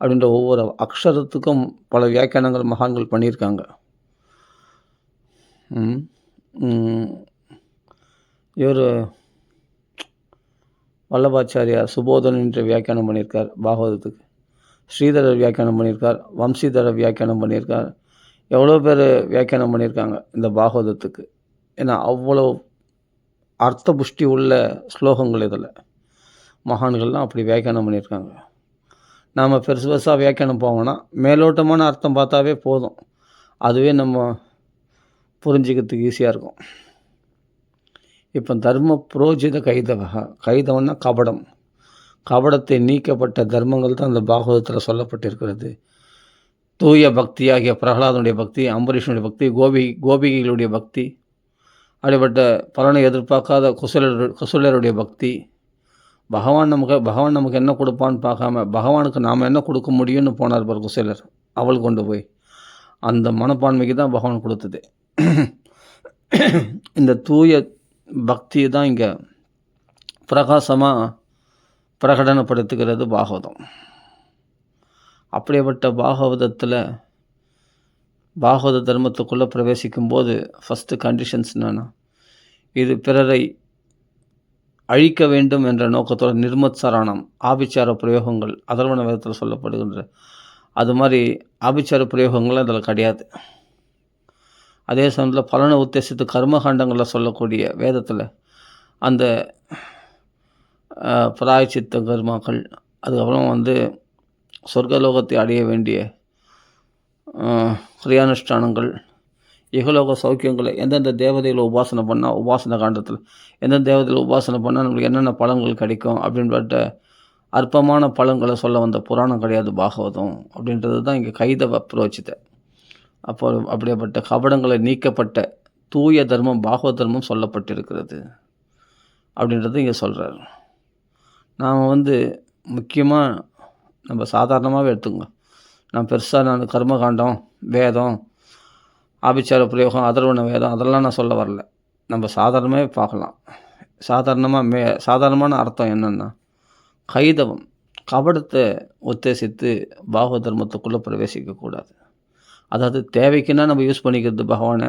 அப்படின்ற ஒவ்வொரு அக்ஷரத்துக்கும் பல வியாக்கியானங்கள் மகான்கள் பண்ணியிருக்காங்க. இவர் வல்லபாச்சாரியார் சுபோதன் என்ற வியாக்கியானம் பண்ணியிருக்கார் பாகவதத்துக்கு. ஸ்ரீதரர் வியாக்கியானம் பண்ணியிருக்கார். வம்சீதரர் வியாக்கியானம் பண்ணியிருக்கார். எவ்வளோ பேர் வியாக்கியானம் பண்ணியிருக்காங்க இந்த பாகவதத்துக்கு. ஏன்னா அவ்வளோ அர்த்த புஷ்டி உள்ள ஸ்லோகங்கள் இதில் மகான்கள்லாம் அப்படி வியாக்கியானம் பண்ணியிருக்காங்க. நாம் பெருசு பெருசாக வியாக்கியானம் போவோம்னா மேலோட்டமான அர்த்தம் பார்த்தாவே போதும், அதுவே நம்ம புரிஞ்சிக்கிறதுக்கு ஈஸியாக இருக்கும். இப்போ தர்ம புரோஜித கைதவன்னா கபடம், கபடத்தை நீக்கப்பட்ட தர்மங்கள் தான் அந்த பாகவதத்தில் சொல்லப்பட்டிருக்கிறது. தூய பக்தியாகிய பிரகலாதனுடைய பக்தி, அம்பரீஷனுடைய பக்தி, கோபிகைகளுடைய பக்தி, அப்படிப்பட்ட பலனை எதிர்பார்க்காத குசலருடைய பக்தி, பகவான் நமக்கு என்ன கொடுப்பான்னு பார்க்காம பகவானுக்கு நாம் என்ன கொடுக்க முடியும்னு போனார் பார் குசேலர். அவள் கொண்டு போய் அந்த மனப்பான்மைக்கு தான் பகவான் கொடுத்தது. இந்த தூய பக்தியை தான் இங்கே பிரகாசமாக பிரகடனப்படுத்துகிறது பாகவதம். அப்படிப்பட்ட பாகவத தர்மத்துக்குள்ளே பிரவேசிக்கும் போது ஃபஸ்ட்டு கண்டிஷன்ஸ் என்னென்னா, இது பிறரை அழிக்க வேண்டும் என்ற நோக்கத்தோடு நிர்மத்சரணம், ஆபிச்சார பிரயோகங்கள் அதர்வண வேதத்தில் சொல்லப்படுகின்ற அது மாதிரி ஆபிச்சார பிரயோகங்கள் அதில் கிடையாது. அதே சமயத்தில் பலனை உத்தேசித்து கர்மகாண்டங்களில் சொல்லக்கூடிய வேதத்தில் அந்த பிராயச்சித்த கர்மாக்கள், அதுக்கப்புறம் சொர்க்கலோகத்தை அடைய வேண்டிய கிரியானுஷ்டானங்கள், இகலோக சௌக்கியங்களை எந்தெந்த தேவதைகளை உபாசனை பண்ணால் உபாசன காண்டத்தில் எந்தெந்த தேவதைகளை உபாசனை பண்ணால் நம்மளுக்கு என்னென்ன பலன்கள் கிடைக்கும் அப்படின்பட்ட அற்பமான பலன்களை சொல்ல வந்த புராணம் கிடையாது பாகவதம். அப்படின்றது தான் இங்கே கைதவ புரோச்சித. அப்போ அப்படிப்பட்ட கபடங்களை நீக்கப்பட்ட தூய தர்மம் பாகவத தர்மம் சொல்லப்பட்டிருக்கிறது அப்படின்றது இங்கே சொல்கிறார். நாம் முக்கியமாக நம்ம சாதாரணமாகவே எடுத்துங்க. நான் கர்மகாண்டம், வேதம், ஆபிச்சார பிரயோகம், அதர்வண வேதம் அதெல்லாம் நான் சொல்ல வரல. நம்ம சாதாரணமாகவே பார்க்கலாம். சாதாரணமான அர்த்தம் என்னென்னா, கைதவம் கபடத்தை உத்தேசித்து பாகவத தர்மத்துக்குள்ளே பிரவேசிக்கக்கூடாது. அதாவது தேவைக்குன்னா நம்ம யூஸ் பண்ணிக்கிறது பகவானை,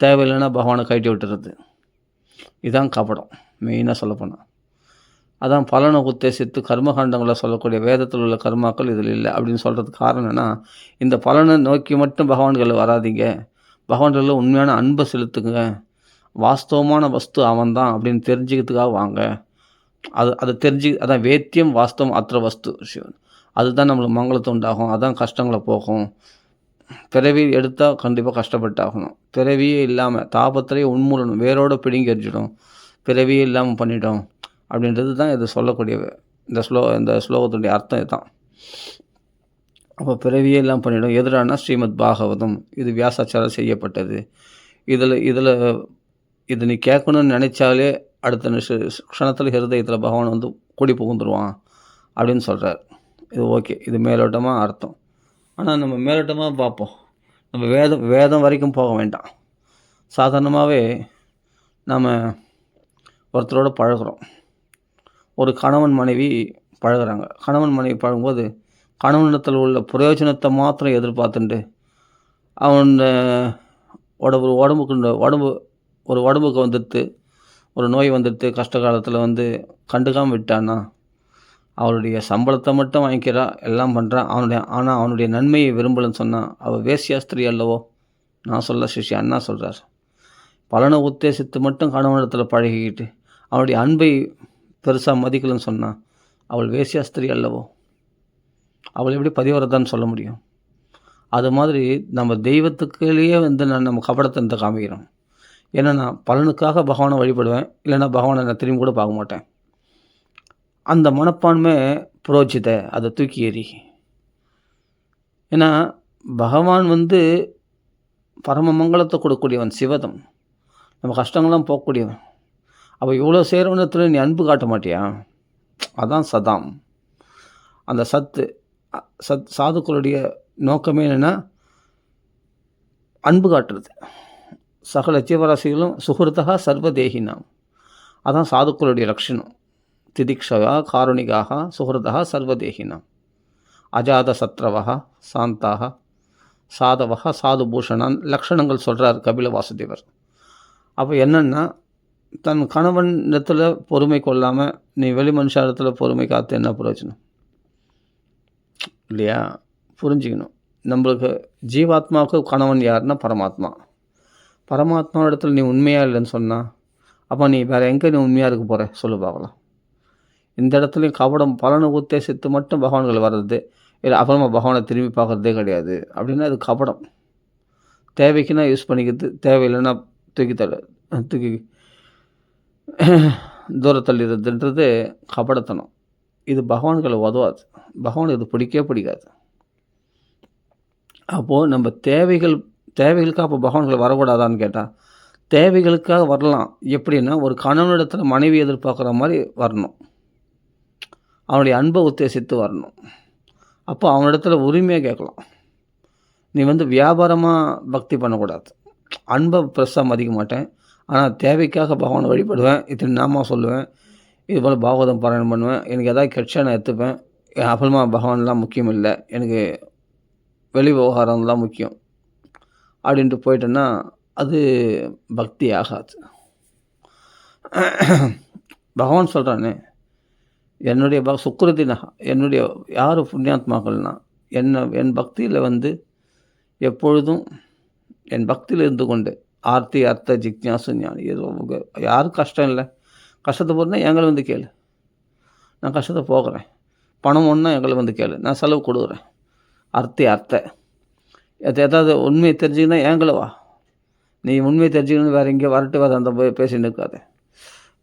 தேவையில்லைன்னா பகவானை கழட்டி விட்டுறது. இதுதான் கபடம் மெயினாக சொல்லப்போனால். அதான் பலனை உத்தேசித்து கர்மகாண்டங்களை சொல்லக்கூடிய வேதத்தில் உள்ள கர்மாக்கள் இதில் இல்லை அப்படின்னு சொல்கிறதுக்கு காரணம் என்னென்னா, இந்த பலனை நோக்கி மட்டும் பகவான்கள் வராதிங்க, பகவான்களில் உண்மையான அன்பை செலுத்துங்க, வாஸ்தவமான வஸ்து அவன் தான் அப்படின்னு தெரிஞ்சுக்கிறதுக்காக வாங்க. அதை அதான் வேத்தியம் வாஸ்தவம் அற்ற வஸ்து சிவன், அதுதான் நம்மளுக்கு மங்களத்தை உண்டாகும், அதான் கஷ்டங்களை போகும். பிறவி எடுத்தால் கண்டிப்பாக கஷ்டப்பட்டாகணும். பிறவியே இல்லாமல் தாபத்திலேயே உண்மூலணும், வேரோடு பிடுங்கி எரிஞ்சிடும், பிறவியே இல்லாமல் பண்ணிட்டோம் அப்படின்றது தான் இது சொல்லக்கூடிய இந்த ஸ்லோகத்துடைய அர்த்தம் இதுதான். அப்போ பிறவியே எல்லாம் பண்ணிடும். எதிரானா ஸ்ரீமத் பாகவதம், இது வியாசாச்சாரம் செய்யப்பட்டது. இது நீ கேட்கணும்னு நினச்சாலே அடுத்த க்ஷணத்தில் ஹிருதயத்தில் பகவான் கூடி புகுந்துருவான் அப்படின்னு சொல்கிறார். இது ஓகே, இது மேலோட்டமாக அர்த்தம். ஆனால் நம்ம மேலோட்டமாக பார்ப்போம். நம்ம வேதம் வரைக்கும் போக வேண்டாம். சாதாரணமாகவே நாம் ஒருத்தரோடு பழகிறோம். ஒரு கணவன் மனைவி பழகிறாங்க. கணவன் மனைவி பழகும்போது கணவனிடத்தில் உள்ள பிரயோஜனத்தை மாத்திரம் எதிர்பார்த்துட்டு அவன் உடம்புக்கு வந்துடுத்து, ஒரு நோய் வந்துடுத்து, கஷ்ட காலத்தில் கண்டுக்காமல் விட்டான்னா அவளுடைய சம்பளத்தை மட்டும் வாங்கிக்கிறா, எல்லாம் பண்ணுறான். ஆனால் அவனுடைய நன்மையை விரும்பலன்னு சொன்னால் அவள் வேசியாஸ்திரி அல்லவோ? நான் சொல்ல சிஷ்யா அண்ணா சொல்கிறார். பலனை உத்தேசித்து மட்டும் கணவனிடத்தில் பழகிக்கிட்டு அவனுடைய அன்பை பெருசாக மதிக்கலன்னு சொன்னால் அவள் வேசியாஸ்திரி அல்லவோ? அவள் எப்படி பதிவரதான்னு சொல்ல முடியும்? அது மாதிரி நம்ம தெய்வத்துக்குள்ளேயே நம்ம கபடத்தை காமிக்கிறோம். ஏன்னா நான் பலனுக்காக பகவானை வழிபடுவேன், இல்லைன்னா பகவானை நான் திரும்பி கூட பார்க்க மாட்டேன். அந்த மனப்பான்மை புரோச்சித, அதை தூக்கி எறி. ஏன்னா பகவான் பரம மங்களத்தை கொடுக்கக்கூடியவன், சிவதம், நம்ம கஷ்டங்கள்லாம் போகக்கூடியவன். அப்போ இவ்வளோ சேரவனத்தில் நீ அன்பு காட்ட மாட்டியா? அதான் சதாம். அந்த சாதுக்களுடைய நோக்கமே என்னென்னா அன்பு காட்டுறது. சகல ஜீவராசிகளும் சுகிருத்தகா சர்வதேகினாம், அதான் சாதுக்களுடைய லட்சணம். திதிக்ஷா காருணிகாக சுகிருத்தகா சர்வதேகினாம். அஜாத சத்ரவா சாந்தாக சாதவா சாதுபூஷணான் லக்ஷணங்கள் சொல்கிறார் கபில வாசுதேவர். அப்போ என்னென்னா, தன் கணவன் இடத்துல பொறுமை கொள்ளாமல் நீ வெளி மனுஷ இடத்துல பொறுமை காத்து என்ன பிரயோஜனம் இல்லையா? புரிஞ்சுக்கணும். நம்மளுக்கு ஜீவாத்மாவுக்கு கணவன் யாருன்னா பரமாத்மா. பரமாத்மா இடத்துல நீ உண்மையாக இல்லைன்னு சொன்னால் அப்போ நீ வேறு எங்கே நீ உண்மையாக இருக்க போகிற சொல்லு பார்க்கலாம். இந்த இடத்துலையும் கபடம் பலனை உத்தேசித்து மட்டும் பகவான்கள் வர்றது இல்லை, அப்புறமா பகவானை திரும்பி பார்க்குறதே கிடையாது. அப்படின்னா அது கபடம். தேவைக்குன்னா யூஸ் பண்ணிக்கிறது, தேவையில்லைன்னா தூக்கி தூரத்தள்ளிடுறதுன்றது கபடத்தனம். இது பகவான்களை உதவாது. பகவானுக்கு இது பிடிக்காது. அப்போது நம்ம தேவைகளுக்காக அப்போ பகவான்களை வரக்கூடாதான்னு கேட்டால், தேவைகளுக்காக வரலாம். எப்படின்னா, ஒரு கணவனிடத்தில் மனைவி எதிர்பார்க்குற மாதிரி வரணும், அவனுடைய அன்பை உத்தேசித்து வரணும். அப்போ அவனிடத்துல உரிமையாக கேட்கலாம். நீ வியாபாரமாக பக்தி பண்ணக்கூடாது. அன்பை பெருசாக மதிக்க மாட்டேன், ஆனால் தேவைக்காக பகவானை வழிபடுவேன், இத்தனை நாமா சொல்லுவேன், இது போல் பாகவதம் பாராயணம் பண்ணுவேன், எனக்கு எதாவது கட்சியாக நான் எடுத்துப்பேன், அப்புறமா பகவான்லாம் முக்கியம் இல்லை, எனக்கு வெளி விவகாரம்லாம் முக்கியம் அப்படின்ட்டு போயிட்டேன்னா அது பக்தி ஆகாது. பகவான் சொல்கிறானே, என்னுடைய சுக்கிரத்தினா என்னுடைய யார் புண்ணியாத்மாக்கள்னா என் பக்தியில் எப்பொழுதும் என் பக்தியில் இருந்து கொண்டு ஆர்த்தி அர்த்த ஜிக்ஞாசு ஞானி யாரும் கஷ்டம் இல்லை, கஷ்டத்தை போகிறேன்னா எங்களை கேளு, நான் கஷ்டத்தை போகிறேன். பணம் ஒன்றா எங்களை கேளு, நான் செலவு கொடுக்குறேன். அர்த்த ஏதாவது உண்மையை தெரிஞ்சுக்கினா எங்களை வா. நீ உண்மையை தெரிஞ்சுக்கணும் வேறு எங்கேயோ வேறு அந்த போய் பேசின்னு இருக்காத,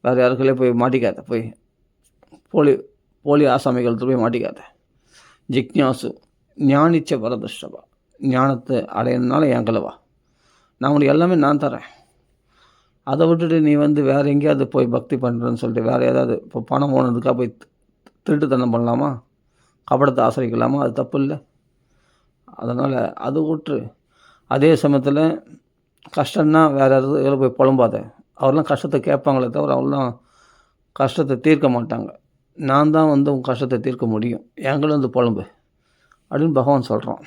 வேறு யாருக்குள்ளே போய் மாட்டிக்காத, போய் போலி ஆசாமிகள் போய் மாட்டிக்காத. ஜிக்ஞாசு ஞானிச்ச பரதுஷ்டபா, ஞானத்தை அடையணுனால எங்களை வா, நான் உனக்கு எல்லாமே நான் தரேன். அதை விட்டுட்டு நீ வேறு எங்கேயாவது போய் பக்தி பண்ணுறேன்னு சொல்லிட்டு வேறு ஏதாவது இப்போ பணம் போனதுக்காக போய் திருட்டுத்தனம் பண்ணலாமா, கபடத்தை ஆசிரிக்கலாமா? அது தப்பு இல்லை. அதனால் அது விட்டுரு. அதே சமயத்தில் கஷ்டம்னா வேறு யாராவது போய் புலம்பாத. அவரெல்லாம் கஷ்டத்தை கேட்பாங்களே தவிர அவரெல்லாம் கஷ்டத்தை தீர்க்க மாட்டாங்க. நான் தான் உன் கஷ்டத்தை தீர்க்க முடியும், எங்களும் புலம்பு அப்படின்னு பகவான் சொல்கிறான்.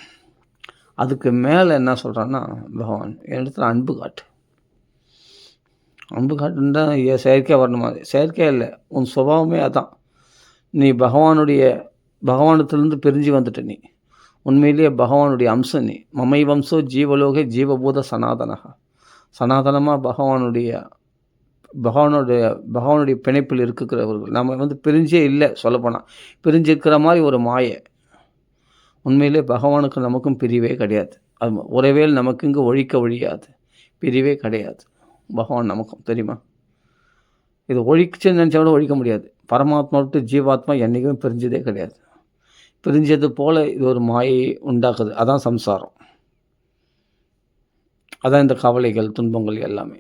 அதுக்கு மேலே என்ன சொல்கிறான்னா, பகவான் இடத்துல அன்பு காட்டு. அன்பு காட்டுன்னா செயற்கையாக வரணுமா? செயற்கையாக இல்லை, உன் சுபாவமே அதான். நீ பகவானத்திலேருந்து பிரிஞ்சு வந்துட்ட. நீ உண்மையிலேயே பகவானுடைய அம்சம். நீ மமை வம்சோ ஜீவலோகே ஜீவபூத சனாதனகா, சனாதனமாக பகவானுடைய பிணைப்பில் இருக்கிறவர்கள். நம்ம பிரிஞ்சே இல்லை, சொல்லப்போனால் பிரிஞ்சிருக்கிற மாதிரி ஒரு மாயை. உண்மையிலே பகவானுக்கு நமக்கும் பிரிவே கிடையாது. அது உறவேல் நமக்கு இங்கே ஒழியாது, பிரிவே கிடையாது. பகவான் நமக்கும் தெரியுமா? இது ஒழிச்சுன்னு நினச்சா கூட ஒழிக்க முடியாது. பரமாத்மா விட்டு ஜீவாத்மா என்றைக்குமே பிரிஞ்சதே கிடையாது. பிரிஞ்சது போல் இது ஒரு மாயை உண்டாக்குது. அதான் சம்சாரம், அதான் இந்த கவலைகள் துன்பங்கள் எல்லாமே.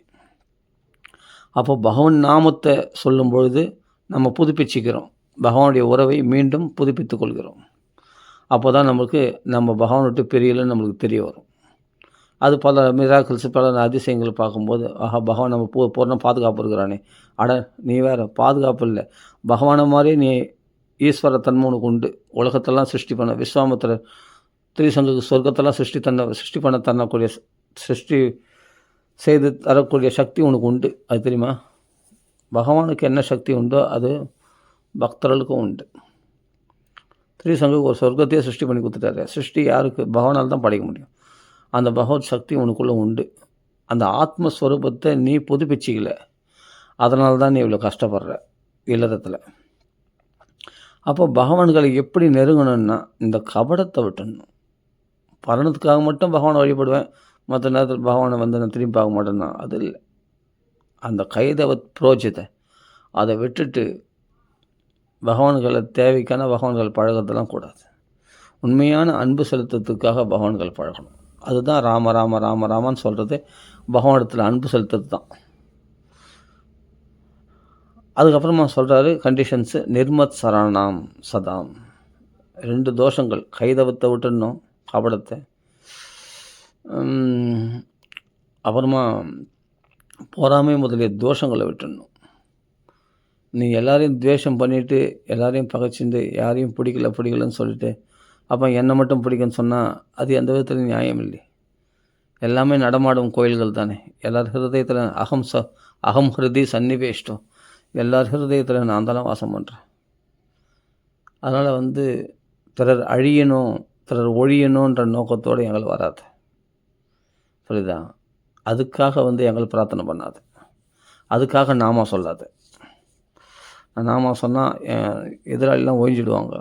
அப்போ பகவான் நாமத்தை சொல்லும் பொழுது நம்ம புதுப்பிச்சுக்கிறோம், பகவானுடைய உறவை மீண்டும் புதுப்பித்து கொள்கிறோம். அப்போ தான் நம்ம பகவான் விட்டு பிரியலைன்னு நம்மளுக்கு தெரிய வரும். அது பல மிராக்கிள்ஸ், பல அதிசயங்கள் பார்க்கும்போது, பகவான் நம்ம பூர்ண பாதுகாப்பு இருக்கிறானே. நீ வேறு பாதுகாப்பு இல்லை, பகவானை மாதிரி நீ ஈஸ்வர தன்மை உனக்கு உண்டு. உலகத்தெல்லாம் சிருஷ்டி பண்ண விஸ்வாமித்திரர் திரிசங்குக்கு சொர்க்கத்தெல்லாம் சிருஷ்டி பண்ண தரக்கூடிய சிருஷ்டி செய்து தரக்கூடிய சக்தி உனக்கு உண்டு. அது தெரியுமா? பகவானுக்கு என்ன சக்தி உண்டோ அது பக்தர்களுக்கும் உண்டு. திரிசங்குக்கு ஒரு சொர்க்கத்தையே சிருஷ்டி பண்ணி கொடுத்துட்டாரு. சிருஷ்டி யாருக்கு? பகவானால் தான் படைக்க முடியும். அந்த பகவத் சக்தி உனக்குள்ளே உண்டு. அந்த ஆத்மஸ்வரூபத்தை நீ புதுப்பிச்சிக்கல, அதனால தான் நீ இவ்வளோ கஷ்டப்படுற இல்லறத்தில். அப்போ பகவான்களை எப்படி நெருங்கணும்னா இந்த கபடத்தை விட்டுடணும். பலனத்துக்காக மட்டும் பகவானை வழிபடுவேன், மற்ற நேரத்தில் பகவானை நான் திரும்பி பார்க்க மாட்டேன்னா அது இல்லை. அந்த கைதவத் புரோஜித்தை அதை விட்டுட்டு பகவான்களை தேவைக்கான பகவான்கள் பழகிறதெல்லாம் கூடாது. உண்மையான அன்பு செலுத்துறதுக்காக பகவான்கள் பழகணும். அதுதான் ராம ராம ராம ராமான்னு சொல்கிறது. பகவானிடத்தில் அன்பு செலுத்துறது தான். அதுக்கப்புறமா சொல்கிறாரு கண்டிஷன்ஸு, நிர்மத் சரணாம் சதாம். 2 தோஷங்கள், கைதவத்தை விட்டுடணும், கபடத்தை. அப்புறமா பொறாமை முதலிய தோஷங்களை விட்டுடணும். நீ எல்லாரையும் துவேஷம் பண்ணிவிட்டு எல்லாரையும் பகைச்சிட்டு யாரையும் பிடிக்கலன்னு சொல்லிட்டு அப்போ என்னை மட்டும் பிடிக்குன்னு சொன்னால் அது எந்த விதத்துலையும் நியாயம் இல்லை. எல்லாமே நடமாடும் கோயில்கள் தானே. எல்லார் ஹிருதயத்தில் அகம் ஹிருதி சன்னிவேஷ்டம். எல்லார் ஹிருதயத்தில் நான் தானே வாசம் பண்ணுறேன். அதனால் பிறர் அழியணும், பிறர் ஒழியணுன்ற நோக்கத்தோடு எங்கள் வராது. புரியுதா? அதுக்காக எங்கள் பிரார்த்தனை பண்ணாது. அதுக்காக நாம சொல்லாது. நாம சொன்னால் எதிராளிலாம் ஒழிஞ்சிடுவாங்க.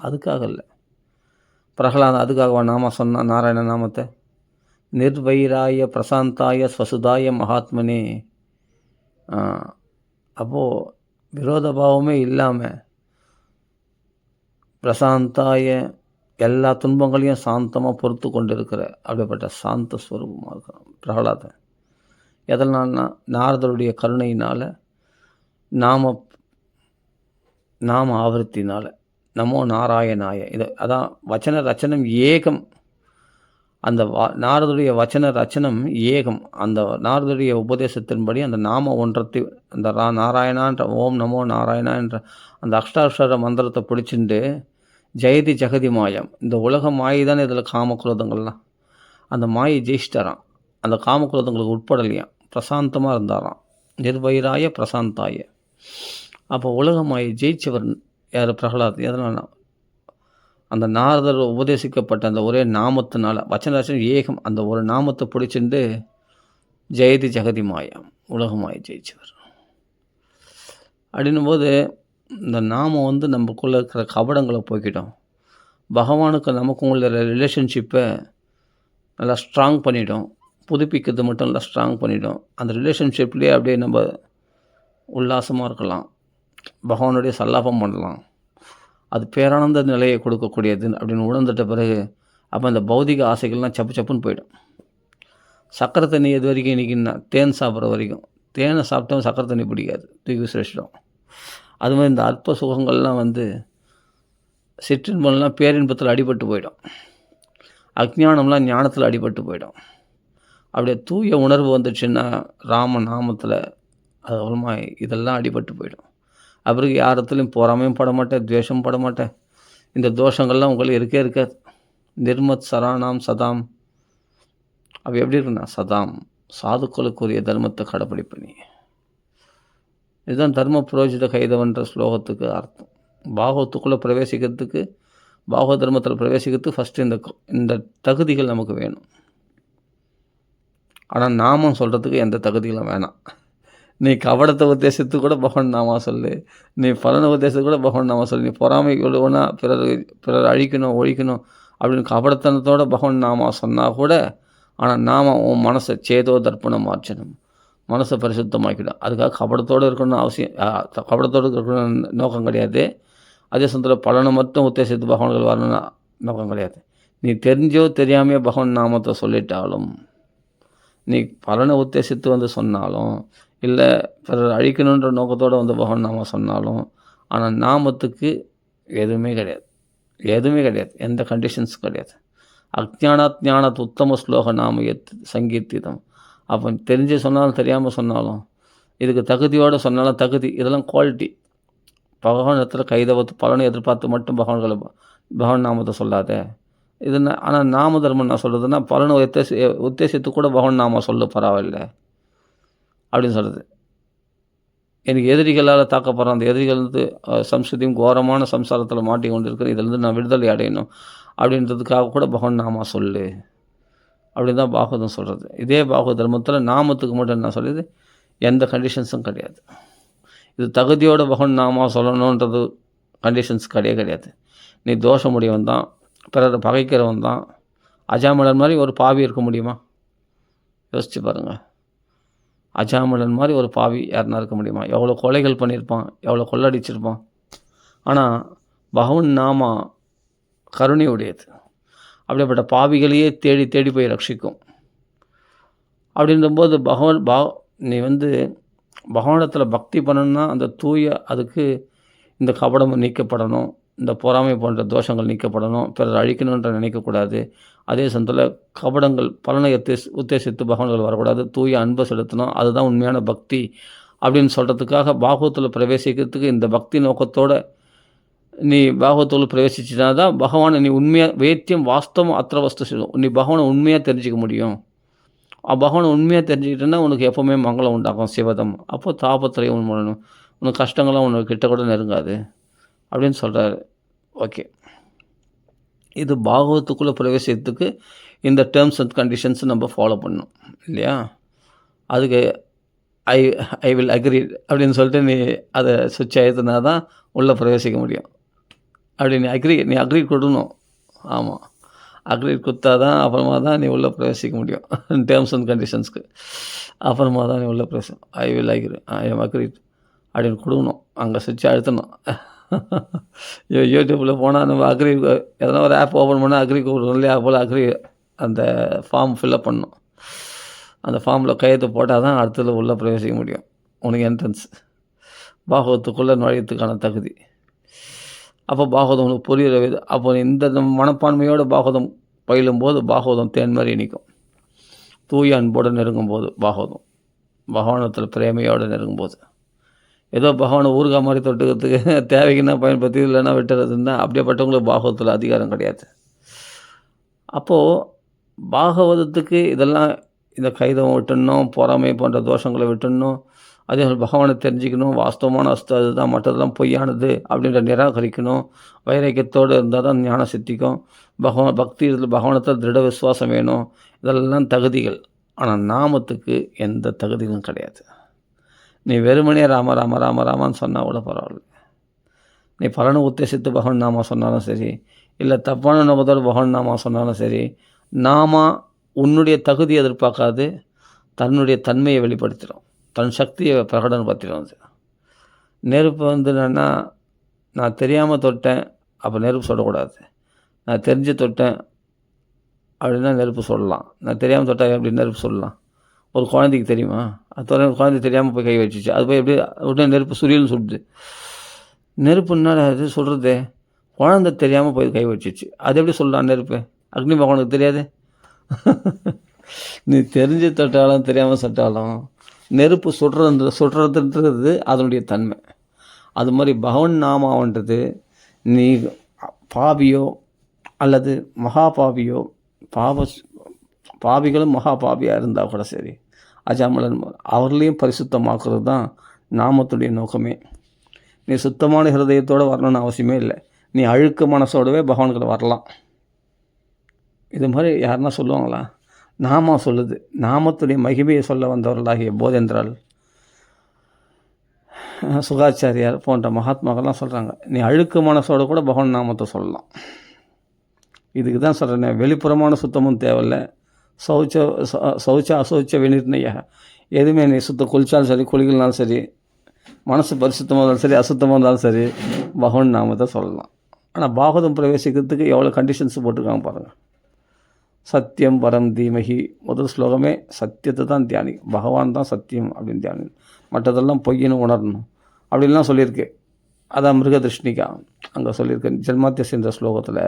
அதுக்காக இல்லை. பிரகலாதன் அதுக்காக நாம சொன்னால் நாராயண நாமத்தை நிர்வைராய பிரசாந்தாய ஸ்வசுதாய மகாத்மனே. அப்போது விரோதபாவமே இல்லாமல் பிரசாந்தாய எல்லா துன்பங்களையும் சாந்தமாக பொறுத்து கொண்டு இருக்கிற அப்படிப்பட்ட சாந்த ஸ்வரூபமாக இருக்கிறான் பிரகலாதன். எதனால்னா நாரதருடைய கருணையினால் நாம ஆவர்த்தினால் நமோ நாராயணாய. அதான் வச்சன ரச்சனம் ஏகம். அந்த நாரதுடைய வச்சன ரச்சனம் ஏகம். அந்த நாரதுடைய உபதேசத்தின்படி அந்த நாம ஒன்றத்தை அந்த நாராயணான்ற ஓம் நமோ நாராயணா என்ற அந்த அஷ்டாட்சர மந்திரத்தை பிடிச்சிட்டு ஜெயதி ஜெகதி மாயம். இந்த உலக மாயை தானே இதில் காமக்குரோதங்கள்லாம். அந்த மாயை ஜெயிச்சிட்டாராம். அந்த காமக்குரோதங்களுக்கு உட்படலையாம். பிரசாந்தமாக இருந்தாராம். நிர்வைராய பிரசாந்தாய. அப்போ உலக மாயை ஜெயிச்சவர் யார்? பிரகலாத். எதனால? அந்த நாரதர் உபதேசிக்கப்பட்ட அந்த ஒரே நாமத்தினால வச்சனரச்சனம் ஏகம். அந்த ஒரு நாமத்தை பிடிச்சிட்டு ஜெயதி ஜெகதி மாயம் உலக மாயை ஜெயிச்சவர். அப்படின்னும் போது இந்த நாமம் நமக்குள்ளே இருக்கிற கபடங்களை போய்க்கிட்டோம். பகவானுக்கு நமக்கும் உள்ள ரிலேஷன்ஷிப்பை நல்லா ஸ்ட்ராங் பண்ணிட்டோம். புதுப்பிக்கிறது மட்டும் நல்லா ஸ்ட்ராங் பண்ணிட்டோம். அந்த ரிலேஷன்ஷிப்லேயே அப்படியே நம்ம உல்லாசமாக இருக்கலாம். பகவானுடைய சல்லாபம் பண்ணலாம். அது பேரானந்த நிலையை கொடுக்கக்கூடியது அப்படின்னு உணர்ந்துட்ட பிறகு அப்போ அந்த பௌதிக ஆசைகள்லாம் சப்பு சப்புன்னு போயிடும். சக்கரை தண்ணி எது வரைக்கும் இன்றைக்கின்னா தேன் சாப்பிட்ற வரைக்கும். தேனை சாப்பிட்டோம் சக்கரை தண்ணி பிடிக்காது, தூக்கி விசிரிச்சிடும். அது மாதிரி இந்த அற்ப சுகங்கள்லாம் சிற்றின்பம்லாம் பேரின்பத்தில் அடிபட்டு போயிடும். அஜ்ஞானம்லாம் ஞானத்தில் அடிபட்டு போயிடும். அப்படியே தூய உணர்வு வந்துச்சுன்னா ராம நாமத்தில் அது மூலமாக இதெல்லாம் அடிபட்டு போயிடும். அப்புறம் யாரத்துலையும் பொறாமையும் பட மாட்டேன், துவேஷம் பட மாட்டேன். இந்த தோஷங்கள்லாம் உங்களுக்கு இருக்காது. நிர்மத் சராணாம் சதாம். அப்போ எப்படி இருக்குண்ணா? சதாம் சாதுக்களுக்குரிய தர்மத்தை கடைப்பிடிப்பணி. இதுதான் தர்ம புரோஜித கைதவன்ற ஸ்லோகத்துக்கு அர்த்தம். பாகவத்துக்குள்ளே பிரவேசிக்கிறதுக்கு, பாகவ தர்மத்தில் பிரவேசிக்கிறதுக்கு ஃபஸ்ட்டு இந்த தகுதிகள் நமக்கு வேணும். ஆனால் நாமம் சொல்கிறதுக்கு எந்த தகுதிகளும் வேணாம். நீ கபடத்தை உத்தேசத்துக்கு கூட பகவான் நாமா சொல்லு, நீ பலனை உத்தேசத்துக்கு கூட பகவான் நாமா சொல்லு. நீ பொறாமை ஒழுவனா பிறர் அழிக்கணும் ஒழிக்கணும் அப்படின்னு கபடத்தனத்தோட பகவான் நாமா சொன்னால் கூட, ஆனால் நாம உன் மனசை சேதோ தர்ப்பணம் மாற்றணும், மனசை பரிசுத்தமாக்கிடும். அதுக்காக கபடத்தோடு இருக்கணும்னு அவசியம், கபடத்தோடு இருக்கணும்னு நோக்கம் கிடையாது. அதே சமயத்தில் பலனை மட்டும் உத்தேசித்து பகவான்கள் வரணும்னு நோக்கம் கிடையாது. நீ தெரிஞ்சோ தெரியாமையோ பகவான் நாமத்தை சொல்லிட்டாலும், நீ பலனை உத்தேசித்து சொன்னாலும், இல்லை பிறர் அழிக்கணுன்ற நோக்கத்தோடு பகவான் நாம சொன்னாலும், ஆனால் நாமத்துக்கு எதுவுமே கிடையாது, எதுவுமே கிடையாது, எந்த கண்டிஷன்ஸும் கிடையாது. அஜ்ஞானாத் ஞானாத் உத்தம ஸ்லோக நாம சங்கீர்த்திதம். அப்போ தெரிஞ்சு சொன்னாலும் தெரியாமல் சொன்னாலும், இதுக்கு தகுதியோடு சொன்னாலும் தகுதி, இதெல்லாம் குவாலிட்டி. பகவானத்தில் கைதவத்து பலனை எதிர்பார்த்து மட்டும் பகவான் நாமத்தை சொல்லாத. இது ஆனால் நாம தர்மம் நான் சொல்கிறதுனா பலனை உத்தேசித்து கூட பகவான் நாம சொல்ல பரவாயில்லை அப்படின்னு சொல்கிறது. எனக்கு எதிரிகளால் தாக்கப்படுற அந்த எதிரிகள் சம்ஸ்கிருதியும் கோரமான சம்சாரத்தில் மாட்டி கொண்டு இருக்கிறேன், இதிலேருந்து நான் விடுதலை அடையணும் அப்படின்றதுக்காக கூட பகவான் நாம சொல்லு அப்படின்னு தான் பாகவதம் சொல்கிறது. இதே பாகவத தர்மத்தில் நாமத்துக்கு மட்டும் என்ன சொல்லுது, எந்த கண்டிஷன்ஸும் கிடையாது. இது தகுதியோடு பகவான் நாம சொல்லணுன்றது கண்டிஷன்ஸ் கிடையாது. நீ தோஷமுடையவன் தான், பிறரை பகைக்கிறவன் தான். அஜாமலன் மாதிரி ஒரு பாவி இருக்க முடியுமா? யோசிச்சு பாருங்கள். அஜாமலன் மாதிரி ஒரு பாவி யாருன்னா இருக்க முடியுமா? எவ்வளோ கொலைகள் பண்ணியிருப்பான், எவ்வளோ கொள்ளடிச்சிருப்பான். ஆனால் பகவான் நாமா கருணை உடையது. அப்படிப்பட்ட பாவிகளையே தேடி தேடி போய் ரட்சிக்கும். அப்படின்றபோது நீ பகவானத்தில் பக்தி பண்ணணும்னா அந்த அதுக்கு இந்த கபடம் நீக்கப்படணும், இந்த பொறாமை போன்ற தோஷங்கள் நீக்கப்படணும், பிறர் அழிக்கணுன்ற நினைக்கக்கூடாது. அதே சமயத்தில் கபடங்கள் பலனை உத்தேசித்து பகவான்கள் வரக்கூடாது, தூய அன்பை செலுத்தணும். அதுதான் உண்மையான பக்தி அப்படின்னு சொல்கிறதுக்காக பாகவத்தில் பிரவேசிக்கிறதுக்கு இந்த பக்தி நோக்கத்தோடு நீ பாகவத்துக்குள்ள பிரவேசிச்சினா தான் பகவானை நீ உண்மையாக வேத்தியம் வாஸ்தவம் அத்திர வஸ்து சொல்லும். நீ பகவானை உண்மையாக தெரிஞ்சிக்க முடியும். பகவானை உண்மையாக தெரிஞ்சுக்கிட்டேன்னா உனக்கு எப்போவுமே மங்களம் உண்டாகும், சிவதம். அப்போது தாபத்திரையும் உண்மணும், உனக்கு கஷ்டங்கள்லாம் உனக்கு கிட்ட கூட நெருங்காது அப்படின்னு சொல்கிறாரு. ஓகே, இது பாகவத்துக்குள்ளே பிரவேசிக்கிறதுக்கு இந்த டேர்ம்ஸ் அண்ட் கண்டிஷன்ஸ் நம்ம ஃபாலோ பண்ணணும் இல்லையா? அதுக்கு ஐ ஐ வில் அக்ரி அப்படின்னு சொல்லிட்டு நீ அதை சுவிட்ச் ஆயிடுத்துனா தான் உள்ளே பிரவேசிக்க முடியும். அப்படி நீ அக்ரி கொடுக்கணும். ஆமாம், அக்ரி கொடுத்தா தான் அப்புறமா தான் நீ உள்ளே பிரவேசிக்க முடியும் டேர்ம்ஸ் அண்ட் கண்டிஷன்ஸ்க்கு. அப்புறமா தான் நீ உள்ளே பிரவேசம். I will agree, I am agree அப்படின்னு கொடுக்கணும். அங்கே சுவிட்ச் அழுத்தணும். யூடியூப்பில் போனால் நம்ம அக்ரி எதனா ஒரு ஆப் ஓப்பன் பண்ணால் அக்ரி கொடுக்கணும் இல்லையா? போல் அக்ரி அந்த ஃபார்ம் ஃபில்அப் பண்ணணும். அந்த ஃபார்மில் கையெழுத்து போட்டால் தான் அடுத்தது உள்ளே பிரவேசிக்க முடியும். உனக்கு என்ட்ரன்ஸ் பாகவத்துக்குள்ளே நுழையத்துக்கான தகுதி. அப்போ பாகவதம் உனக்கு புரிகிற விது. அப்போ இந்த மனப்பான்மையோடு பாகவதம் பயிலும்போது பாகவதம் தேன் மாதிரி இனிக்கும். தூய அன்போடு நெருங்கும்போது பாகவதம் பகவானத்தில் பிரேமையோடு நெருங்கும்போது, ஏதோ பகவானை ஊறுகாய் மாதிரி தொட்டுக்கிறதுக்கு தேவைக்குன்னா பயன்படுத்தி இல்லைன்னா விட்டுறதுன்னா அப்படியேப்பட்டவங்களுக்கு பாகவதத்தில் அதிகாரம் கிடையாது. அப்போது பாகவதத்துக்கு இதெல்லாம் இந்த கைதம் விட்டுடணும், பொறாமை போன்ற தோஷங்களை விட்டுடணும், அதே பகவானை தெரிஞ்சுக்கணும், வாஸ்தவமான அஸ்து அதுதான், மற்றதெல்லாம் பொய்யானது அப்படின்ற நிராகரிக்கணும். வைராக்கியத்தோடு இருந்தால் தான் ஞானம் சித்திக்கும். பக்தி இதில் பகவானத்தில் திருட விசுவாசம் வேணும். இதெல்லாம் தகுதிகள். ஆனால் நாமத்துக்கு எந்த தகுதிகளும் கிடையாது. நீ வெறுமனே ராம ராம ராம ராமான்னு சொன்னால் கூட பரவாயில்ல. நீ பலனை உத்தேசித்து பகவான் நாமா சொன்னாலும் சரி, இல்லை தப்பான நோக்கத்தோடு பகவான் நாமா சொன்னாலும் சரி, நாமா உன்னுடைய தகுதியை எதிர்பார்க்காது, தன்னுடைய தன்மையை வெளிப்படுத்திடும், தன் சக்தியை பிரகடனப்படுத்திடும். நெருப்பு என்னென்னா, நான் தெரியாமல் தொட்டேன் அப்போ நெருப்பு சொல்லக்கூடாது. நான் தெரிஞ்சு தொட்டேன் அப்படின்னா நெருப்பு சொல்லலாம். நான் தெரியாமல் தொட்டேன் எப்படி நெருப்பு சொல்லலாம்? ஒரு குழந்தைக்கு தெரியுமா? அது குழந்தை தெரியாமல் போய் கை வச்சிச்சு, அது போய் எப்படி உடனே நெருப்பு சுரியல்னு சுடுது. நெருப்புன்னா அது சொல்கிறது, குழந்தை தெரியாமல் போய் கை வச்சிச்சு, அது எப்படி சொல்லலாம் நெருப்பு? அக்னி பகவானுக்கு தெரியாது. நீ தெரிஞ்சு தொட்டாலும் தெரியாமல் தொட்டாலும் நெருப்பு சுடுறதுன்றது அதனுடைய தன்மை. அது மாதிரி பகவன் நாமாவன்றது நீ பாவியோ அல்லது மகா பாவியோ, பாவிகளும் மகா பாவியாக இருந்தால் கூட சரி, அஜாமலன் அவர்களையும் பரிசுத்தமாக்குறது தான் நாமத்துடைய நோக்கமே. நீ சுத்தமான ஹிருதயத்தோடு வரணும்னு அவசியமே இல்லை. நீ அழுக்க மனசோடவே பகவான்கிட்ட வரலாம். இது மாதிரி யாருன்னா சொல்லுவாங்களா? நாமா சொல்லுது. நாமத்துடைய மகிமையை சொல்ல வந்தவர்களாகிய போதேந்திரால், சுகாச்சாரியார் போன்ற மகாத்மாக்கள்லாம் சொல்கிறாங்க, நீ அழுக்க மனசோடு கூட பகவான் நாமத்தை சொல்லலாம். இதுக்கு தான் சொல்கிறேன், வெளிப்புறமான சுத்தமும் தேவையில்லை. சௌச்ச அசௌச்ச விநிர்ணய, எதுவுமே நீ சுத்தம் குளித்தாலும் சரி குளிக்கலனாலும் சரி, மனசு பரிசுத்தமாக இருந்தாலும் சரி அசுத்தமாக இருந்தாலும் சரி, பகவான் நாமத்தை சொல்லலாம். ஆனால் பாகவதம் பிரவேசிக்கிறதுக்கு எவ்வளோ கண்டிஷன்ஸ் போட்டிருக்காங்க பாருங்கள். சத்தியம் பரம் தீமகி, முதல் ஸ்லோகமே சத்தியத்தை தான் தியானி, பகவான் தான் சத்தியம் அப்படின்னு தியானி, மற்றதெல்லாம் பொய்யின்னு உணரணும் அப்படின்லாம் சொல்லியிருக்கு. அதான் மிருகதிருஷ்ணிகா அங்கே சொல்லியிருக்கு. ஜென்மாத்தியன்ற ஸ்லோகத்தில்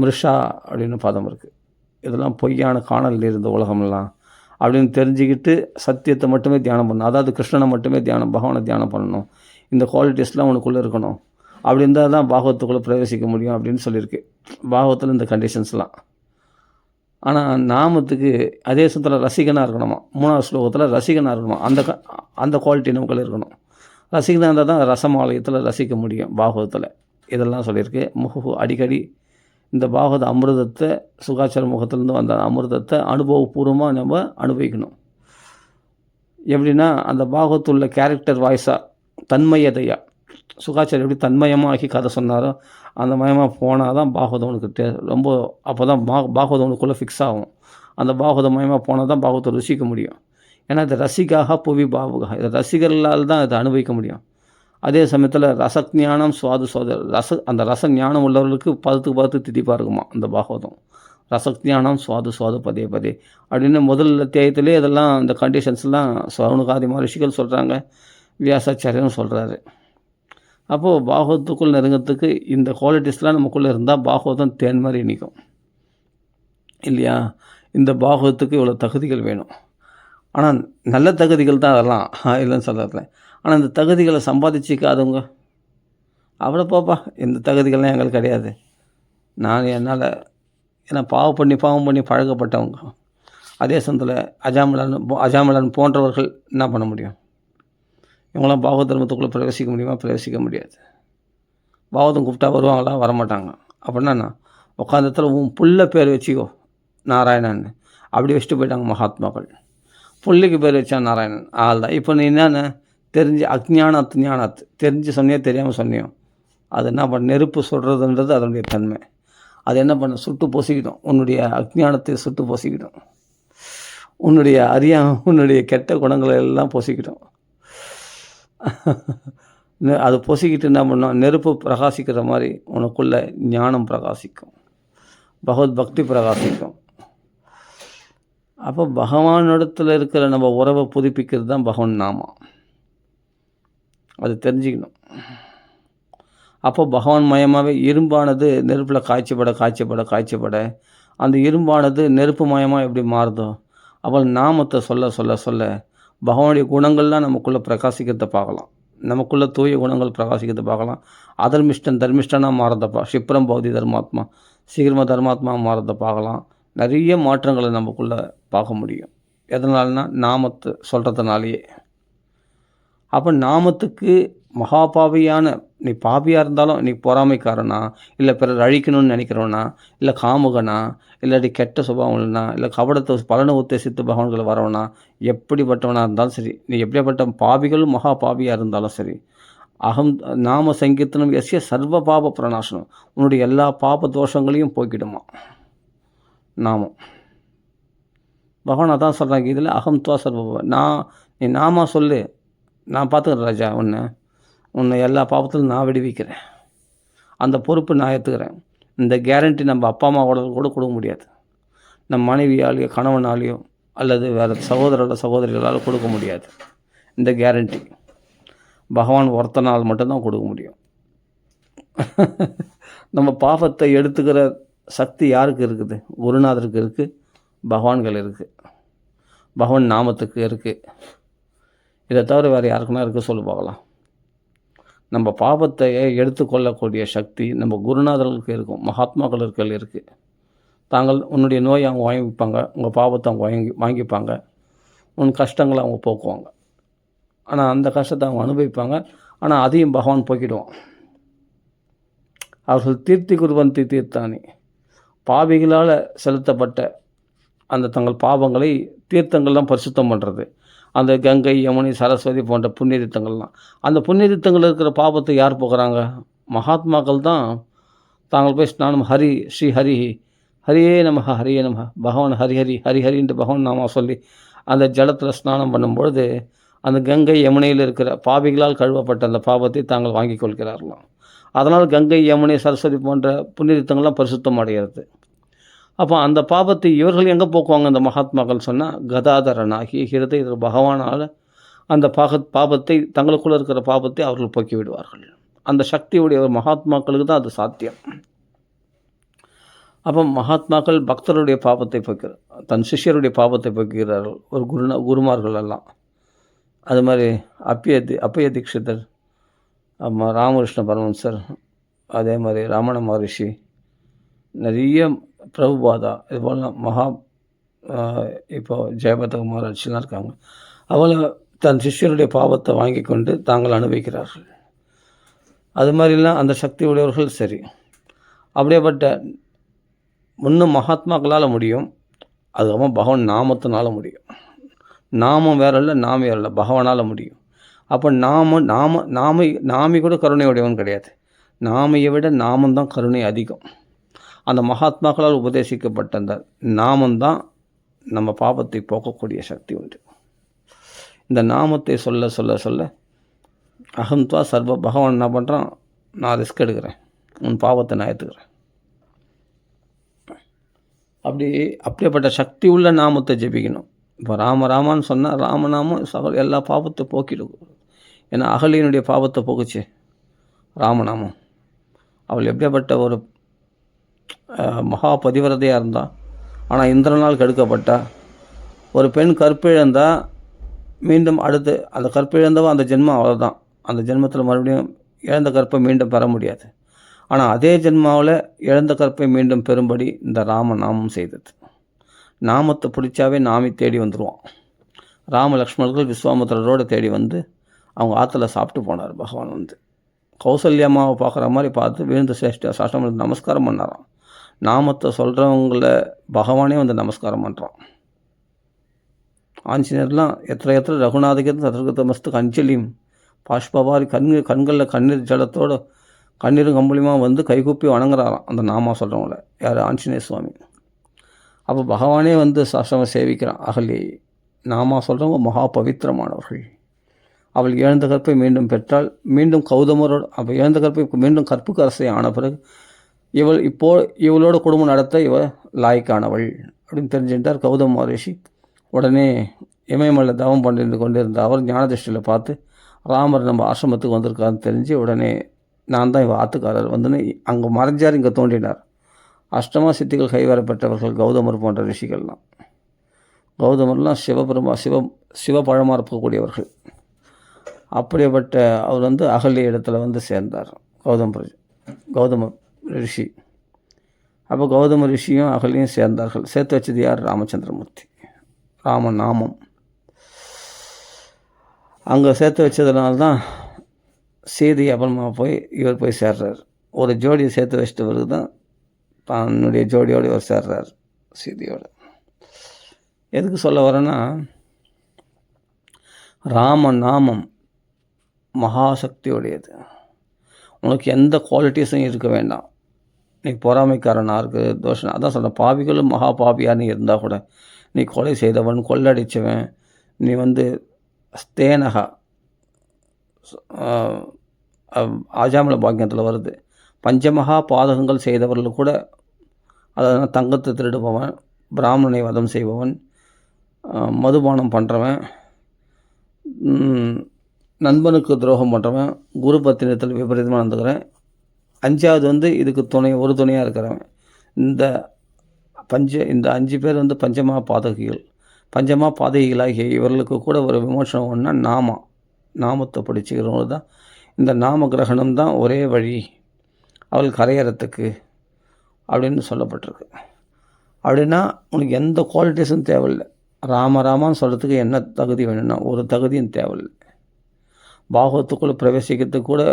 மிருஷா அப்படின்னு பதம் இருக்குது. இதெல்லாம் பொய்யான காணலில் இருந்த உலகமெல்லாம் அப்படின்னு தெரிஞ்சுக்கிட்டு சத்தியத்தை மட்டுமே தியானம் பண்ணணும். அதாவது கிருஷ்ணனை மட்டுமே தியானம், பகவானை தியானம் பண்ணணும். இந்த குவாலிட்டிஸ்லாம் உனக்குள்ளே இருக்கணும். அப்படி இருந்தால் தான் பாகவத்துக்குள்ளே பிரவேசிக்க முடியும் அப்படின்னு சொல்லியிருக்கு பாகவத்தில் இந்த கண்டிஷன்ஸ்லாம். ஆனால் நாமத்துக்கு அதே சமயத்தில் ரசிகனாக இருக்கணுமா. 3வது ஸ்லோகத்தில் ரசிகனாக இருக்கணுமா. அந்த குவாலிட்டி நமக்குள்ளே இருக்கணும். ரசிகனாக இருந்தால் தான் ரசமாலயத்தில் ரசிக்க முடியும் பாகவத்தில். இதெல்லாம் சொல்லியிருக்கு. அடிக்கடி இந்த பாகவத அமிர்தத்தை, சுகாச்சார முகத்திலேருந்து வந்த அமிர்தத்தை அனுபவபூர்வமாக நம்ம அனுபவிக்கணும். எப்படின்னா, அந்த பாகவத்துள்ள கேரக்டர் வாய்ஸாக தன்மயதையாக சுகாச்சாரம் எப்படி தன்மயமாகி கதை சொன்னாரோ அந்த மயமாக போனால் தான் பாகவதவனுக்கு ரொம்ப, அப்போ தான் பாகவதவனுக்குள்ளே ஃபிக்ஸ் ஆகும். அந்த பாகவதமயமாக போனால் தான் பாகவத்தை ருசிக்க முடியும். ஏன்னா இது ரசிகாக புவி பாவுகா, இதை ரசிகர்களால் தான் இதை அனுபவிக்க முடியும். அதே சமயத்தில் ரசஞானம் சுவாது அந்த ரச ஞானம் உள்ளவர்களுக்கு பார்த்து திதிப்பாக இருக்குமா அந்த பாகவதம். ரசஞானம் சுவாது பதே பதே அப்படின்னு முதல் அத்தியாயத்திலே இதெல்லாம் இந்த கண்டிஷன்ஸ்லாம் சவுனுகாதி மகரிஷிகள் சொல்கிறாங்க, வியாசாச்சாரியரும் சொல்கிறாரு. அப்போது பாகவத்துக்குள் நெருங்கிறதுக்கு இந்த குவாலிட்டிஸ்லாம் நமக்குள்ளே இருந்தால் பாகவதம் தேன் மாதிரி இனிக்கும் இல்லையா? இந்த பாகவத்துக்கு இவ்வளோ தகுதிகள் வேணும். ஆனால் நல்ல தகுதிகள் தான் அதெல்லாம் இல்லைன்னு சொல்கிறதில்ல. ஆனால் இந்த தகுதிகளை சம்பாதிச்சிக்காதவங்க, அவ்வளோ போப்பா, இந்த தகுதிகள்லாம் எங்களுக்கு கிடையாது. நான் என்னால் ஏன்னா பாவம் பண்ணி பழக்கப்பட்டவங்க. அதே சமயத்தில் அஜாமிலன் போன்றவர்கள் என்ன பண்ண முடியும்? இவங்களாம் பாவ தர்மத்துக்குள்ளே பிரவேசிக்க முடியுமா? பிரவேசிக்க முடியாது. பாவதம் கூப்பிட்டா வருவாங்களா? வரமாட்டாங்க. அப்படின்னா என்ன? உட்காந்த இடத்துல உன் புள்ள பேர் வச்சுக்கோ நாராயணன், அப்படி வச்சுட்டு போயிட்டாங்க மகாத்மாக்கள். புள்ளிக்கு பேர் வச்சா நாராயணன், ஆள் தான். இப்போ நீ என்னென்ன தெரிஞ்சு அஜ்ஞானத் தெரிஞ்சு சொன்னியோ தெரியாமல் சொன்னியோ, அது என்ன பண்ண, நெருப்பு சுடுறதுன்றது அதனுடைய தன்மை. அது என்ன பண்ண, சுட்டு பொசிக்கிடும். உன்னுடைய அஜ்ஞானத்தை சுட்டு பொசிக்கிடும். உன்னுடைய கெட்ட குணங்களை எல்லாம் பொசிக்கிடும். அது பொசிக்கிட்டு என்ன பண்ணோம், நெருப்பு பிரகாசிக்கிற மாதிரி உனக்குள்ள ஞானம் பிரகாசிக்கும், பகவத் பக்தி பிரகாசிக்கும். அப்போ பகவானிடத்தில் இருக்கிற நம்ம உறவை புதுப்பிக்கிறது தான் பகவான் நாமம். அது தெரிஞ்சுக்கணும். அப்போ பகவான் மயமாகவே இரும்பானது நெருப்பில் காய்ச்சப்பட அந்த இரும்பானது நெருப்பு மயமாக எப்படி மாறுதோ, அவள் நாமத்தை சொல்ல பகவானுடைய குணங்கள்லாம் நமக்குள்ளே பிரகாசிக்கிறத பார்க்கலாம். நமக்குள்ளே தூய குணங்கள் பிரகாசிக்கிறத பார்க்கலாம். தர்மிஷ்டனாக மாறதப்பா, க்ஷிப்ரம் பௌதி தர்மாத்மா, சீக்கிரமாக தர்மாத்மா மாறதை பார்க்கலாம். நிறைய மாற்றங்களை நமக்குள்ளே பார்க்க முடியும். எதனாலனா நாமத்தை சொல்கிறதுனாலேயே. அப்போ நாமத்துக்கு மகாபாவியான, நீ பாவியாக இருந்தாலும் நீ பொறாமைக்காரனா, இல்லை பிறர் அழிக்கணும்னு நினைக்கிறவனா, இல்லை காமுகனா, இல்லாட்டி கெட்ட சுபாவம் இல்லைனா, இல்லை கபடத்தை பலனை உத்தேசித்து பகவான்களை வரவனா, எப்படிப்பட்டவனாக இருந்தாலும் சரி, நீ எப்படிப்பட்ட பாவிகளும் மகா பாவியாக இருந்தாலும் சரி, நாம சங்கீர்த்தனம் எஸ்ய சர்வ பாப பிரணாசனம், உன்னுடைய எல்லா பாப தோஷங்களையும் போக்கிடுமா நாமம். பகவான் அதான் சொல்கிறாங்க இதில், அகம் துவா சர்வ, நீ நாம சொல்லு, நான் பார்த்துக்கிறேன் ராஜா, உன்னை எல்லா பாவத்திலும் நான் விடுவிக்கிறேன், அந்த பொறுப்பு நான் ஏற்றுக்கிறேன். இந்த கேரண்டி நம்ம அப்பா அம்மாவோட கூட கொடுக்க முடியாது. நம்ம மனைவியாலேயோ கணவனாலேயோ அல்லது வேறு சகோதரிகளால் கொடுக்க முடியாது. இந்த கேரண்டி பகவான் ஒருத்தனால் மட்டும்தான் கொடுக்க முடியும். நம்ம பாவத்தை எடுத்துக்கிற சக்தி யாருக்கு இருக்குது? குருநாதருக்கு இருக்குது, பகவான்கள் இருக்குது, பகவான் நாமத்துக்கு இருக்குது. இதை தவிர வேறு யாருக்குன்னா இருக்குது சொல்லி பார்க்கலாம். நம்ம பாவத்தை எடுத்துக்கொள்ளக்கூடிய சக்தி நம்ம குருநாதர்களுக்கு இருக்கும், மகாத்மாக்களுக்கு இருக்குது. உன்னுடைய நோயை அவங்க வாங்கிப்பாங்க, உங்கள் பாவத்தை அவங்க வாங்கிப்பாங்க, உன் கஷ்டங்களை அவங்க போக்குவாங்க. ஆனால் அந்த கஷ்டத்தை அவங்க அனுபவிப்பாங்க, ஆனால் அதையும் பகவான் போக்கிடுவான். அவர்கள் தீர்த்தி குருவந்தி தீர்த்தானி, பாவிகளால் செலுத்தப்பட்ட அந்த தங்கள் பாவங்களை தீர்த்தங்கள்லாம் பரிசுத்தம் பண்ணுறது. அந்த கங்கை, யமுனை, சரஸ்வதி போன்ற புண்ணிய தீர்த்தங்கள்லாம், அந்த புண்ணிய தீர்த்தங்கள் இருக்கிற பாவத்தை யார் போக்குறாங்க? மகாத்மாக்கள் தான். தாங்கள் போய் ஸ்நானம் ஸ்ரீ ஹரியே நம பகவான் ஹரிஹரின்ட்டு பகவான் நாம சொல்லி அந்த ஜலத்தில் ஸ்நானம் பண்ணும்பொழுது அந்த கங்கை யமுனையில் இருக்கிற பாவிகளால் கழுவப்பட்ட அந்த பாவத்தை தாங்கள் வாங்கி கொள்கிறார்களாம். அதனால் கங்கை, யமுனை, சரஸ்வதி போன்ற புண்ணிய தீர்த்தங்கள்லாம் பரிசுத்தம் அடைகிறது. அப்போ அந்த பாவத்தை இவர்கள் எங்கே போக்குவாங்க? அந்த மகாத்மாக்கள் சொன்னால் கதாதரனாகி ஹிருதய பகவானால் அந்த பாவத்தை, தங்களுக்குள்ளே இருக்கிற பாவத்தை அவர்கள் போக்கி விடுவார்கள். அந்த சக்தியுடைய மகாத்மாக்களுக்கு தான் அது சாத்தியம். அப்போ மகாத்மாக்கள் பக்தருடைய பாவத்தை போக்கிறார், தன் சிஷ்யருடைய பாவத்தை போக்குகிறார்கள். ஒரு குருமார்கள் எல்லாம் அது மாதிரி அப்பைய தீட்சிதர், ராமகிருஷ்ண பரமஹம்சர், அதே மாதிரி ரமண மகரிஷி, நிறைய பிரபுபாதா, இது போல இப்போ ஜெயபத மகாராஜ்லாம் இருக்காங்க. அவளை தன் சிஷ்யருடைய பாவத்தை வாங்கி கொண்டு தாங்கள் அனுபவிக்கிறார்கள். அது மாதிரிலாம் அந்த சக்தி உடையவர்கள் சரி. அப்படியேப்பட்ட இன்னும் மகாத்மாக்களால் முடியும், அதுக்கப்புறம் பகவான் நாமத்தினால முடியும். நாமம் வேற இல்லை, நாம வேற இல்லை, பகவானால் முடியும். அப்போ நாமி கூட கருணை உடையவன் கிடையாது. நாமையை விட நாமந்தான் கருணை அதிகம். அந்த மகாத்மாக்களால் உபதேசிக்கப்பட்ட அந்த நாமந்தான் நம்ம பாவத்தை போக்கக்கூடிய சக்தி உண்டு. இந்த நாமத்தை சொல்ல அகம்துவா சர்வ, பகவான் என்ன பண்ணுறான்? நான் ரிஸ்க் எடுக்கிறேன், உன் பாவத்தை நான் ஏற்றுக்கிறேன். அப்படியேப்பட்ட சக்தி உள்ள நாமத்தை ஜெபிக்கணும். இப்போ ராமான்னு சொன்னால் ராமநாமம் எல்லா பாவத்தை போக்கிடும். ஏன்னா அகலியனுடைய பாவத்தை போக்குச்சு ராமநாமம். அவள் எப்படியாப்பட்ட ஒரு மகா பதிவிரதையாக இருந்தால், ஆனால் இந்திரனால் கெடுக்கப்பட்டா. ஒரு பெண் கற்பிழந்தால் மீண்டும் அடுத்து அந்த கற்பிழந்தவன் அந்த ஜென்மம் அவ்வளோதான். அந்த ஜென்மத்தில் மறுபடியும் இழந்த கற்பை மீண்டும் பெற முடியாது. ஆனால் அதே ஜென்மாவில் இழந்த கற்பை மீண்டும் பெறும்படி இந்த ராம நாமம் செய்தது. நாமத்தை பிடிச்சாவே நாமி தேடி வந்துடுவான். ராம லக்ஷ்மணர்கள் விஸ்வாமித்திரரோடு தேடி வந்து அவங்க ஆற்றுல சாப்பிட்டு போனார். பகவான் வந்து கௌசல்யம்மாவை பார்க்குற மாதிரி பார்த்து விழுந்து சாஷ்டம் நமஸ்காரம் பண்ணாராம். நாமத்தை சொல்கிறவங்கள பகவானே வந்து நமஸ்காரம் பண்ணுறான். ஆஞ்சநேயர்லாம் எத்திர ரகுநாதகத்து தத்ருகத்தமஸ்துக்கு அஞ்சலியும் பாஷ்பவாரி கண்களில் கண்ணீர் ஜலத்தோடு கண்ணீரும் கம்பளியுமாக வந்து கைகூப்பி வணங்குறாராம் அந்த நாமா சொல்கிறவங்கள. யார்? ஆஞ்சநேய சுவாமி. அப்போ பகவானே வந்து சாஷ்டமாக சேவிக்கிறான். அகலி நாமா சொல்கிறவங்க மகா பவித்திரமானவர்கள். அவள் இழந்த கற்பை மீண்டும் பெற்றால் மீண்டும் கௌதமரோடு அப்போ இழந்த கற்பை மீண்டும் கற்புக்கு அரசை ஆன பிறகு இவளோட குடும்பம் நடத்த லாய்க்கானவள் அப்படின்னு தெரிஞ்சுட்டார் கௌதம மகரிஷி. உடனே இமயமலை தவம் பண்ணிருந்து கொண்டிருந்த அவர் ஞானதிஷ்டியில் பார்த்து ராமர் நம்ம ஆசிரமத்துக்கு வந்திருக்காருன்னு தெரிஞ்சு உடனே நான் தான் இவ ஆத்துக்காரர் வந்துன்னு அங்கே மறைஞ்சார், இங்கே தோன்றினார். அஷ்டமா சித்திகள் கைவரப்பட்டவர்கள் கௌதமர் போன்ற ரிஷிகள்லாம். கௌதமர்லாம் சிவபழமாக இருக்கக்கூடியவர்கள். அப்படிப்பட்ட அவர் வந்து அகல்ய இடத்துல வந்து சேர்ந்தார் கௌதம ரிஷி. அப்போ கௌதம ரிஷியும் அகல்யும் சேர்ந்தார்கள். சேர்த்து வச்சது யார்? ராமச்சந்திரமூர்த்தி. ராமநாமம் அங்கே சேர்த்து வச்சதுனால்தான் சீதை அப்புறமா இவர் போய் சேர்றார். ஒரு ஜோடியை சேர்த்து வச்சுட்டு பிறகு தான் தன்னுடைய ஜோடியோடு இவர் சேர்றார் சீதையோடு. எதுக்கு சொல்ல வரேன்னா, ராமநாமம் மகாசக்தியுடையது. உனக்கு எந்த குவாலிட்டிஸும் இருக்க வேண்டாம். நீ பொறாமைக்காரனாக இருக்குது, தோஷம். அதான் சொல்ல, பாவிகளும் மகா பாவியான்னு இருந்தால் கூட நீ கொலை செய்தவன், கொள்ளடிச்சவன், நீ வந்து ஸ்தேனகா ஆஜாமல பாக்கியத்தில் வருது. பஞ்சமகா பாதகங்கள் செய்தவர்கள் கூட, அதாவது தங்கத்தை திருடுபவன், பிராமணனை வதம் செய்பவன், மதுபானம் பண்ணுறவன், நண்பனுக்கு துரோகம் பண்ணுறவன், குரு பத்தினத்தில் விபரீதமாக நடந்துக்கிறேன், அஞ்சாவது வந்து இதுக்கு ஒரு துணையாக இருக்கிறவன். இந்த 5 பேர் வந்து பஞ்சமா பாதகிகளாகிய இவர்களுக்கு கூட ஒரு விமோசனம் ஒன்றா நாமத்தை படிச்சுக்கிறவங்க தான். இந்த நாம கிரகணம் தான் ஒரே வழி அவள் கரையறத்துக்கு அப்படின்னு சொல்லப்பட்டிருக்கு. அப்படின்னா உனக்கு எந்த குவாலிட்டிஸும் தேவையில்லை. ராமான்னு சொல்கிறதுக்கு என்ன தகுதி வேணும்னா ஒரு தகுதியும் தேவையில்லை. பாகவத்துக்குள்ளே பிரவேசிக்கிறதுக்கு கூட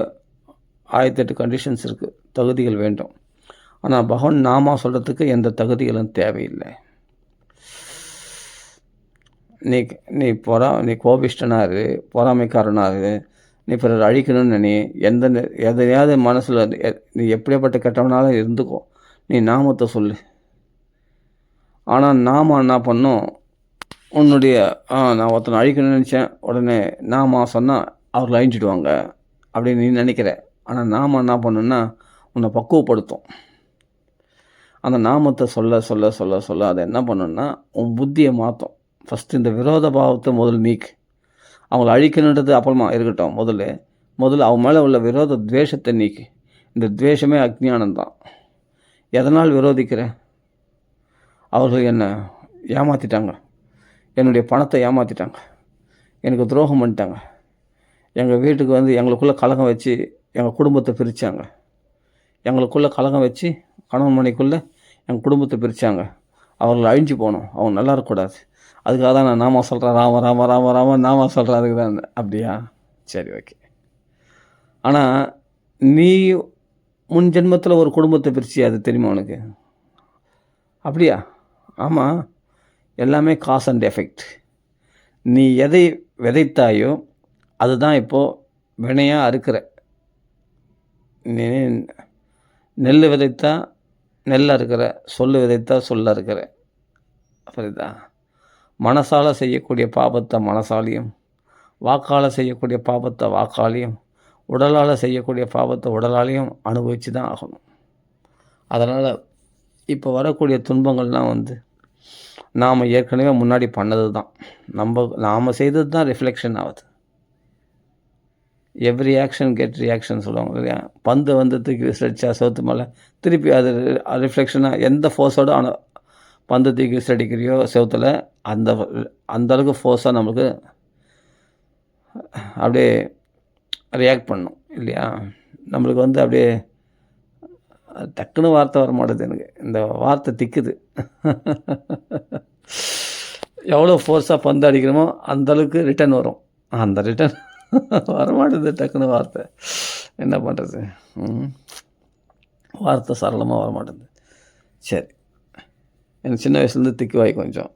1008 கண்டிஷன்ஸ் இருக்குது, தகுதிகள் வேண்டும். ஆனால் பகவான் நாமா சொல்கிறதுக்கு எந்த தகுதிகளும் தேவையில்லை. நீ கோபிஷ்டனாரு, பொறாமைக்காரனாரு, நீ பிறர் அழிக்கணும்னு எதையாவது மனசில் நீ எப்படியாப்பட்ட கெட்டவனாலும் இருந்துக்கோ, நீ நாமத்தை சொல்லு. ஆனால் நாம என்ன பண்ணோம், உன்னுடைய நான் ஒருத்தனை அழிக்கணும்னு நினச்சேன், உடனே நாம சொன்னால் அவர்கள் அழிஞ்சிடுவாங்க அப்படின்னு நீ நினைக்கிற. ஆனால் நாம என்ன பண்ணுன்னா உன்னை பக்குவப்படுத்தும். அந்த நாமத்தை சொல்ல சொல்ல சொல்ல சொல்ல அதை என்ன பண்ணுன்னா உன் புத்தியை மாற்றும். ஃபஸ்ட்டு இந்த விரோத பாவத்தை முதல் நீக்கு. அவங்கள அழிக்கணுன்றது அப்புறமா இருக்கட்டும். முதல்ல அவன் மேலே உள்ள விரோத துவேஷத்தை நீக்கி. இந்த துவேஷமே அஜ்ஞானம்தான். எதனால் விரோதிக்கிறேன்? அவர்கள் என்னை ஏமாற்றிட்டாங்க, என்னுடைய பணத்தை ஏமாற்றிட்டாங்க, எனக்கு துரோகம் பண்ணிட்டாங்க, எங்கள் வீட்டுக்கு வந்து எங்களுக்குள்ளே கலகம் வச்சு எங்கள் குடும்பத்தை பிரித்தாங்க, எங்களுக்குள்ளே கலகம் வச்சு கணவன் மணிக்குள்ளே எங்கள் குடும்பத்தை பிரித்தாங்க, அவர்கள் அழிஞ்சு போகணும், அவங்க நல்லா இருக்கக்கூடாது, அதுக்காக தான் நான் நாம சொல்கிறேன், ராம ராம ராம ராம நாம சொல்கிறேன், அதுக்கு தான். அப்படியா? சரி, ஓகே. ஆனால் நீ முன் ஜென்மத்தில் ஒரு குடும்பத்தை பிரிச்சு, அது தெரியுமா உனக்கு? அப்படியா? ஆமாம், எல்லாமே காஸ் அண்ட் எஃபெக்ட். நீ எதை விதைத்தாயோ அதுதான் இப்போது வினையாக அறுக்கிற. நீ நெல் விதைத்தா நெல்லை அறுக்கிற, சொல்லு விதைத்தா சொல்ல அறுக்கிற. புரியுதா? மனசால் செய்யக்கூடிய பாபத்தை மனசாலையும், வாக்கால் செய்யக்கூடிய பாபத்தை வாக்காலையும், உடலால் செய்யக்கூடிய பாபத்தை உடலாலையும் அனுபவித்து தான் ஆகணும். அதனால் இப்போ வரக்கூடிய துன்பங்கள்லாம் வந்து நாம் ஏற்கனவே முன்னாடி பண்ணது தான். நாம் செய்தது தான் ரிஃப்ளெக்ஷன் ஆகுது. எவ்ரி ஆக்ஷன் கெட் ரியாக்ஷன் சொல்லுவாங்க இல்லையா? பந்து வந்து தூக்கி விசிறடிச்சா சோத்து மேலே திருப்பி அது ரிஃப்ளெக்ஷனாக எந்த ஃபோர்ஸோடு பந்து தூக்கி விசிறடிக்கிறியோ செவத்தில் அந்தளவுக்கு ஃபோர்ஸாக நம்மளுக்கு அப்படியே ரியாக்ட் பண்ணும் இல்லையா? நம்மளுக்கு வந்து அப்படியே டக்குன்னு வார்த்தை வர மாட்டேது எனக்கு. இந்த வார்த்தை திக்குது. எவ்வளோ ஃபோர்ஸாக பந்து அடிக்கிறோமோ அந்தளவுக்கு ரிட்டர்ன் வரும். அந்த ரிட்டர்ன் வரமாட்டேது டக்குன்னு வார்த்தை. என்ன பண்ணுறது? வார்த்தை சரளமாக வரமாட்டேது. சரி, எனக்கு சின்ன வயசுலேருந்து திக்கு வாய் கொஞ்சம்.